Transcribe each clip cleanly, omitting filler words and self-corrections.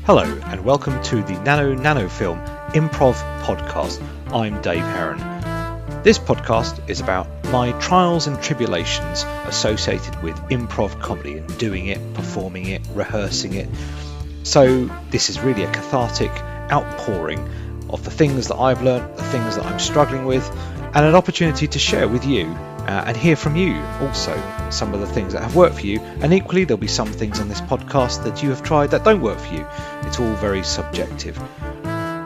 Hello and welcome to the Nano Film Improv Podcast. I'm Dave Heron. This podcast is about my trials and tribulations associated with improv comedy and doing it, performing it, rehearsing it. So this is really a cathartic outpouring of the things that I've learnt, the things that I'm struggling with, and an opportunity to share with you and hear from you also some of the things that have worked for you, and equally there'll be some things on this podcast that you have tried that don't work for you. It's all very subjective.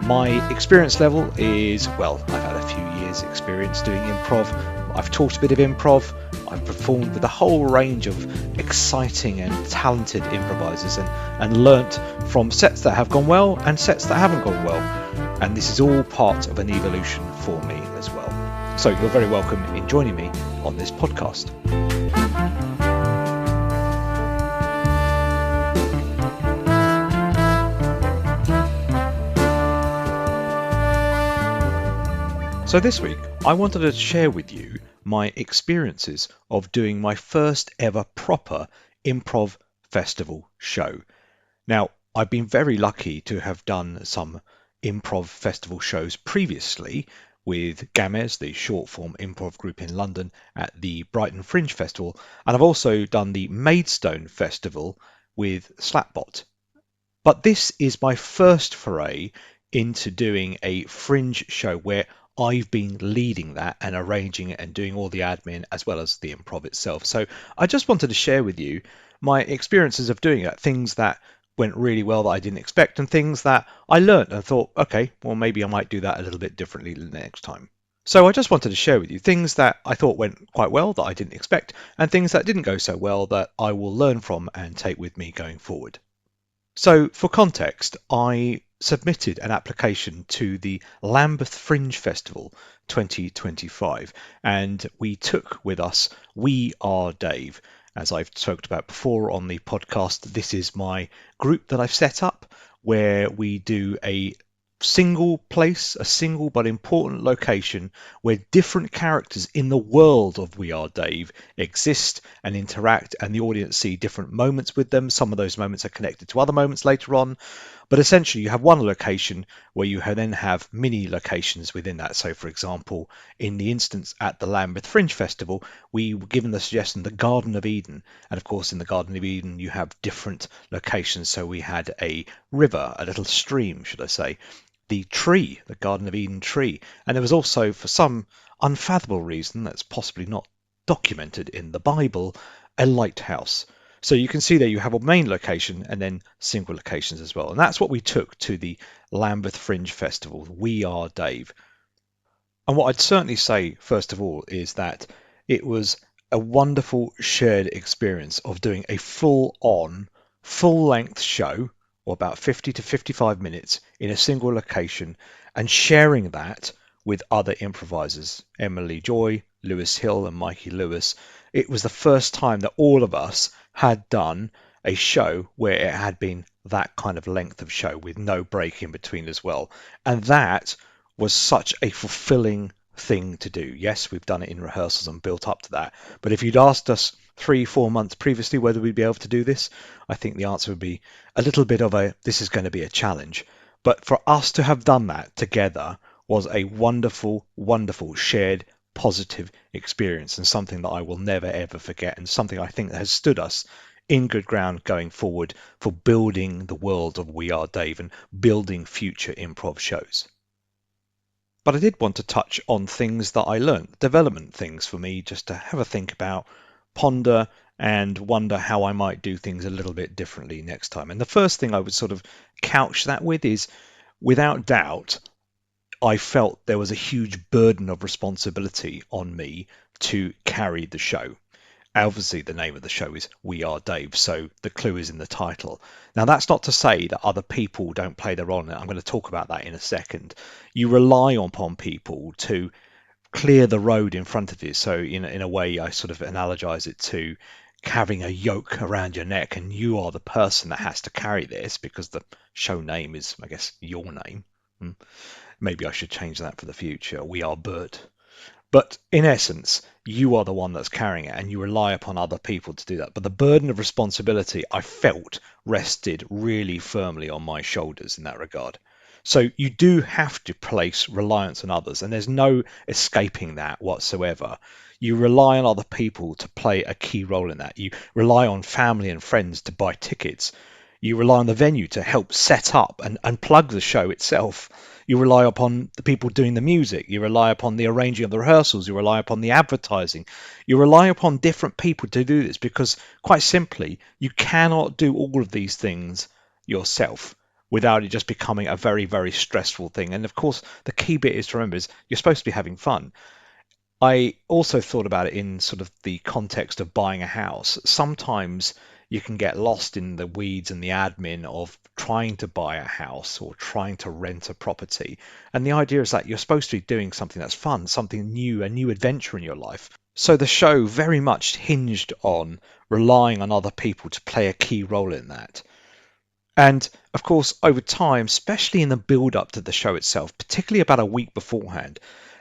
My experience level is, well, I've had a few years experience doing improv. I've taught a bit of improv. I've performed with a whole range of exciting and talented improvisers and learnt from sets that have gone well and sets that haven't gone well. And this is all part of an evolution for me as well. So you're very welcome in joining me on this podcast. So this week, I wanted to share with you my experiences of doing my first ever proper improv festival show. Now, I've been very lucky to have done some improv festival shows previously with Games, the short form improv group in London, at the Brighton Fringe Festival, and I've also done the Maidstone Festival with Slapbot. But this is my first foray into doing a Fringe show where I've been leading that and arranging it and doing all the admin as well as the improv itself. So I just wanted to share with you my experiences of doing that, things that went really well that I didn't expect and things that I learned and thought, okay, well, maybe I might do that a little bit differently the next time. So I just wanted to share with you things that I thought went quite well that I didn't expect and things that didn't go so well that I will learn from and take with me going forward. So for context, I submitted an application to the Lambeth Fringe Festival 2025 and we took with us We Are Dave. As I've talked about before on the podcast, this is my group that I've set up where we do a single place, a single but important location where different characters in the world of We Are Dave exist and interact, and the audience see different moments with them. Some of those moments are connected to other moments later on, but essentially you have one location where you then have mini locations within that. So for example, in the instance at the Lambeth Fringe Festival, we were given the suggestion the Garden of Eden, and of course in the Garden of Eden you have different locations. So we had a river, a little stream should I say, the tree, the Garden of Eden tree, and there was also, for some unfathomable reason that's possibly not documented in the Bible, a lighthouse. So you can see there you have a main location and then single locations as well. And that's what we took to the Lambeth Fringe Festival, We Are Dave. And what I'd certainly say, first of all, is that it was a wonderful shared experience of doing a full-on, full-length show, or about 50 to 55 minutes in a single location, and sharing that with other improvisers, Emily Joy, Lewis Hill and Mikey Lewis. It was the first time that all of us had done a show where it had been that kind of length of show with no break in between as well. And that was such a fulfilling thing to do. Yes, we've done it in rehearsals and built up to that. But if you'd asked us 3-4 months previously whether we'd be able to do this, I think the answer would be a little bit of this is going to be a challenge. But for us to have done that together was a wonderful, wonderful shared positive experience and something that I will never ever forget, and something I think has stood us in good ground going forward for building the world of We Are Dave and building future improv shows. But I did want to touch on things that I learned, development things for me, just to have a think about, ponder and wonder how I might do things a little bit differently next time. And the first thing I would sort of couch that with is, without doubt, I felt there was a huge burden of responsibility on me to carry the show. Obviously, the name of the show is We Are Dave, so the clue is in the title. Now, that's not to say that other people don't play their role in it. I'm going to talk about that in a second. You rely upon people to clear the road in front of you. So in a way, I sort of analogize it to having a yoke around your neck, and you are the person that has to carry this because the show name is, I guess, your name. Maybe I should change that for the future. We Are Bert. But in essence, you are the one that's carrying it and you rely upon other people to do that. But the burden of responsibility I felt rested really firmly on my shoulders in that regard. So you do have to place reliance on others, and there's no escaping that whatsoever. You rely on other people to play a key role in that. You rely on family and friends to buy tickets. You rely on the venue to help set up and plug the show itself. You rely upon the people doing the music. You rely upon the arranging of the rehearsals. You rely upon the advertising. You rely upon different people to do this because, quite simply, you cannot do all of these things yourself without it just becoming a very, very stressful thing. And of course, the key bit is to remember is you're supposed to be having fun. I also thought about it in sort of the context of buying a house. Sometimes you can get lost in the weeds and the admin of trying to buy a house or trying to rent a property. And the idea is that you're supposed to be doing something that's fun, something new, a new adventure in your life. So the show very much hinged on relying on other people to play a key role in that. And of course, over time, especially in the build up to the show itself, particularly about a week beforehand,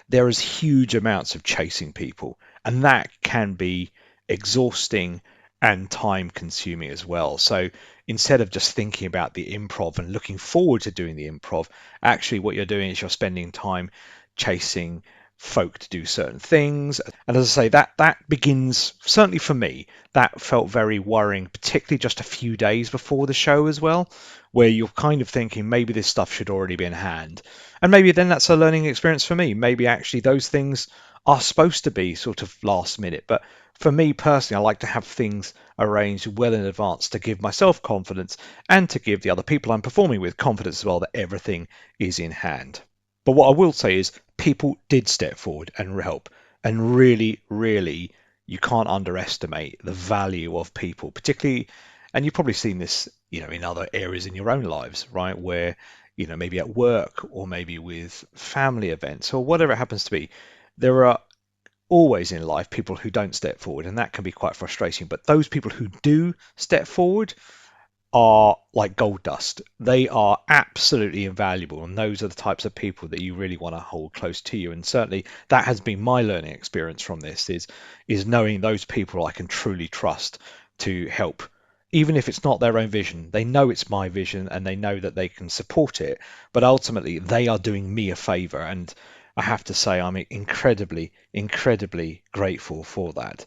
there is huge amounts of chasing people, and that can be exhausting and time consuming as well. So instead of just thinking about the improv and looking forward to doing the improv, actually what you're doing is you're spending time chasing folk to do certain things. And as I say, that begins, certainly for me, that felt very worrying, particularly just a few days before the show as well, where you're kind of thinking maybe this stuff should already be in hand. And maybe then that's a learning experience for me. Maybe actually those things are supposed to be sort of last minute. But for me personally, I like to have things arranged well in advance to give myself confidence and to give the other people I'm performing with confidence as well that everything is in hand. But what I will say is people did step forward and help. And really, really, you can't underestimate the value of people, particularly, and you've probably seen this, in other areas in your own lives, right? Where, maybe at work or maybe with family events or whatever it happens to be, there are always in life people who don't step forward, and that can be quite frustrating. But those people who do step forward are like gold dust. They are absolutely invaluable, and those are the types of people that you really want to hold close to you. And certainly that has been my learning experience from this is knowing those people I can truly trust to help. Even if it's not their own vision, they know it's my vision and they know that they can support it, but ultimately they are doing me a favor, and I have to say I'm incredibly, incredibly grateful for that.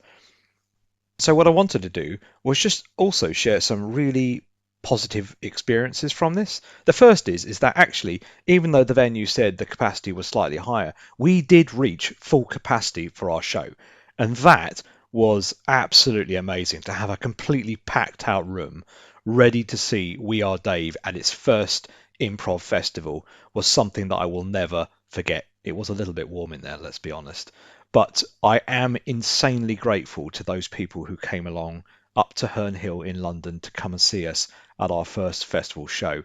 So what I wanted to do was just also share some really positive experiences from this. The first is that actually, even though the venue said the capacity was slightly higher, we did reach full capacity for our show. And that was absolutely amazing to have a completely packed out room ready to see We Are Dave at its first improv festival was something that I will never forget. It was a little bit warm in there, let's be honest. But I am insanely grateful to those people who came along up to Herne Hill in London to come and see us at our first festival show.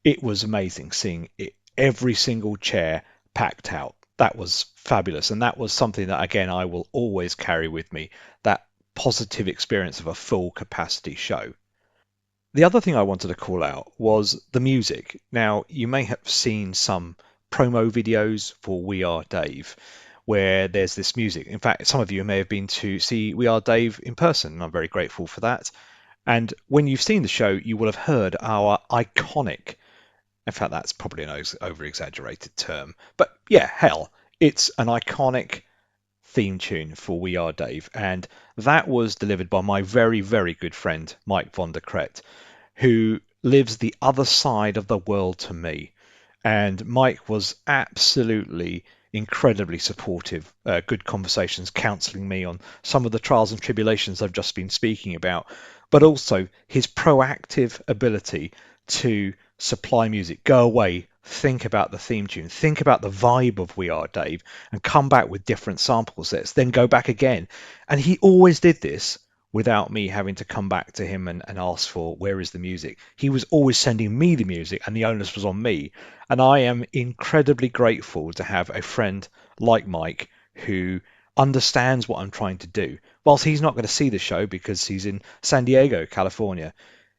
It was amazing seeing every single chair packed out. That was fabulous. And that was something that, again, I will always carry with me, that positive experience of a full capacity show. The other thing I wanted to call out was the music. Now, you may have seen some promo videos for We Are Dave where there's this music. In fact, some of you may have been to see We Are Dave in person, and I'm very grateful for that. And when you've seen the show, you will have heard our iconic, in fact, that's probably an over exaggerated term, but yeah, hell, it's an iconic theme tune for We Are Dave. And that was delivered by my very, very good friend, Mike von der Kret, who lives the other side of the world to me. And Mike was absolutely incredibly supportive, good conversations, counselling me on some of the trials and tribulations I've just been speaking about, but also his proactive ability to supply music, go away, think about the theme tune, think about the vibe of We Are Dave, and come back with different sample sets, then go back again. And he always did this without me having to come back to him and ask for where is the music. He was always sending me the music and the onus was on me. And I am incredibly grateful to have a friend like Mike who understands what I'm trying to do. Whilst he's not going to see the show because he's in San Diego, California,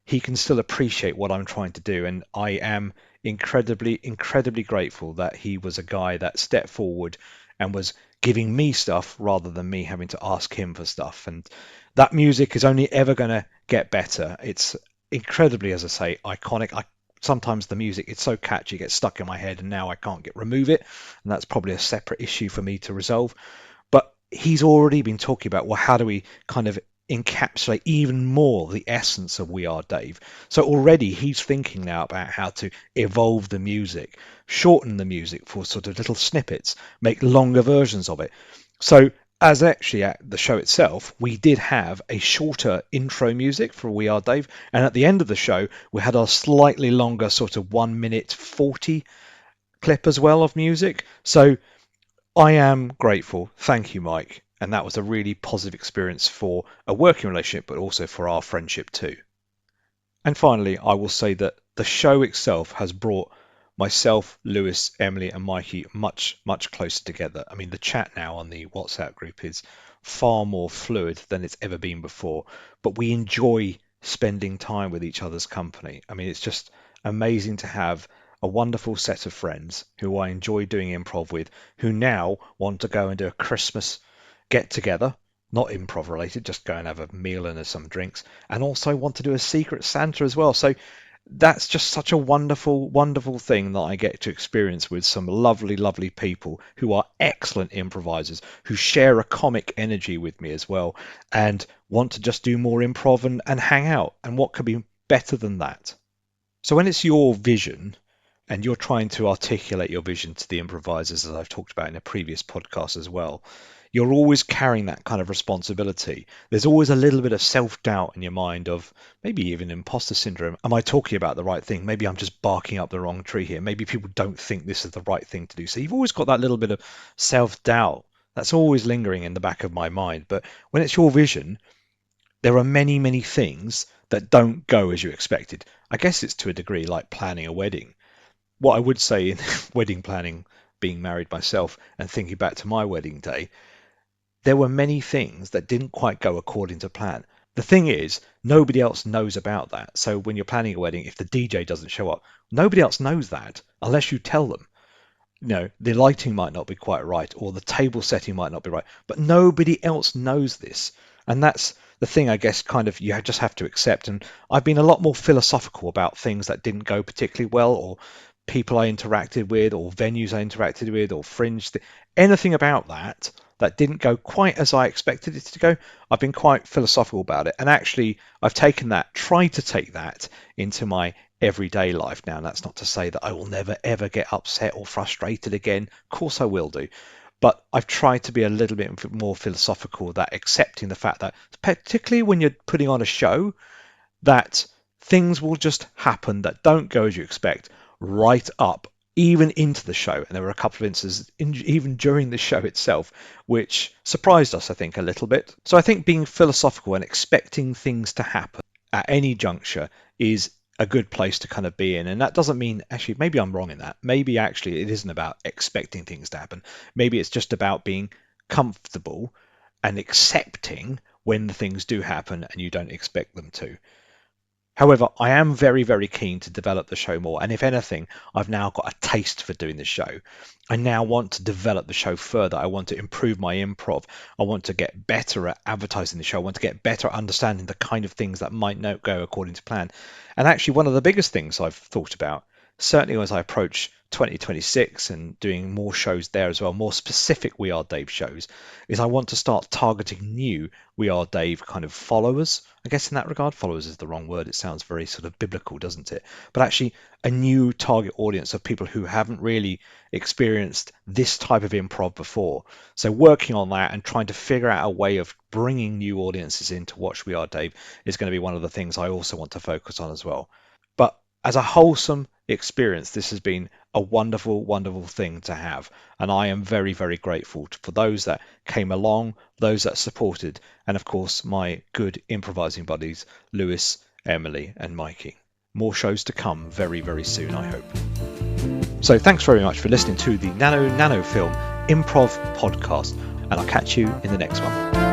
he can still appreciate what I'm trying to do. And I am incredibly, incredibly grateful that he was a guy that stepped forward and was giving me stuff rather than me having to ask him for stuff. And that music is only ever going to get better. It's incredibly, as I say, iconic. Sometimes the music, it's so catchy, it gets stuck in my head, and now I can't remove it. And that's probably a separate issue for me to resolve. But he's already been talking about, well, how do we kind of encapsulate even more the essence of We Are Dave? So already he's thinking now about how to evolve the music, shorten the music for sort of little snippets, make longer versions of it. So as actually at the show itself, we did have a shorter intro music for We Are Dave, and at the end of the show we had a slightly longer sort of 1 minute 40 clip as well of music. So I am grateful. Thank you, Mike. And that was a really positive experience for a working relationship, but also for our friendship too. And finally, I will say that the show itself has brought myself, Lewis, Emily, and Mikey much, much closer together. I mean, the chat now on the WhatsApp group is far more fluid than it's ever been before, but we enjoy spending time with each other's company. I mean, it's just amazing to have a wonderful set of friends who I enjoy doing improv with, who now want to go and do a Christmas get together, not improv related, just go and have a meal and some drinks, and also want to do a Secret Santa as well. So that's just such a wonderful, wonderful thing that I get to experience with some lovely, lovely people who are excellent improvisers, who share a comic energy with me as well, and want to just do more improv and hang out. And what could be better than that? So when it's your vision and you're trying to articulate your vision to the improvisers, as I've talked about in a previous podcast as well, you're always carrying that kind of responsibility. There's always a little bit of self-doubt in your mind of maybe even imposter syndrome. Am I talking about the right thing? Maybe I'm just barking up the wrong tree here. Maybe people don't think this is the right thing to do. So you've always got that little bit of self-doubt that's always lingering in the back of my mind. But when it's your vision, there are many, many things that don't go as you expected. I guess it's to a degree like planning a wedding. What I would say in wedding planning, being married myself and thinking back to my wedding day, there were many things that didn't quite go according to plan. The thing is, nobody else knows about that. So when you're planning a wedding, if the DJ doesn't show up, nobody else knows that unless you tell them. The lighting might not be quite right, or the table setting might not be right, but nobody else knows this. And that's the thing, I guess, kind of you just have to accept. And I've been a lot more philosophical about things that didn't go particularly well, or people I interacted with, or venues I interacted with, or Fringe, anything about that didn't go quite as I expected it to go. I've been quite philosophical about it. And actually, I've tried to take that into my everyday life now. And that's not to say that I will never, ever get upset or frustrated again. Of course I will do. But I've tried to be a little bit more philosophical, that accepting the fact that, particularly when you're putting on a show, that things will just happen that don't go as you expect right up even into the show. And there were a couple of instances even during the show itself which surprised us, I think, a little bit. So I think being philosophical and expecting things to happen at any juncture is a good place to kind of be in. And that doesn't mean, actually, maybe I'm wrong in that. Maybe actually it isn't about expecting things to happen. Maybe it's just about being comfortable and accepting when the things do happen and you don't expect them to. However, I am very, very keen to develop the show more. And if anything, I've now got a taste for doing the show. I now want to develop the show further. I want to improve my improv. I want to get better at advertising the show. I want to get better at understanding the kind of things that might not go according to plan. And actually, one of the biggest things I've thought about, certainly as I approach 2026 and doing more shows there as well, more specific We Are Dave shows, is I want to start targeting new We Are Dave kind of followers. I guess in that regard, followers is the wrong word. It sounds very sort of biblical, doesn't it? But actually a new target audience of people who haven't really experienced this type of improv before. So working on that and trying to figure out a way of bringing new audiences in to watch We Are Dave is going to be one of the things I also want to focus on as well. But as a wholesome experience, this has been a wonderful, wonderful thing to have. And I am very, very grateful for those that came along, those that supported, and of course, my good improvising buddies, Lewis, Emily, and Mikey. More shows to come very, very soon, I hope. So thanks very much for listening to the Nano Film Improv Podcast, and I'll catch you in the next one.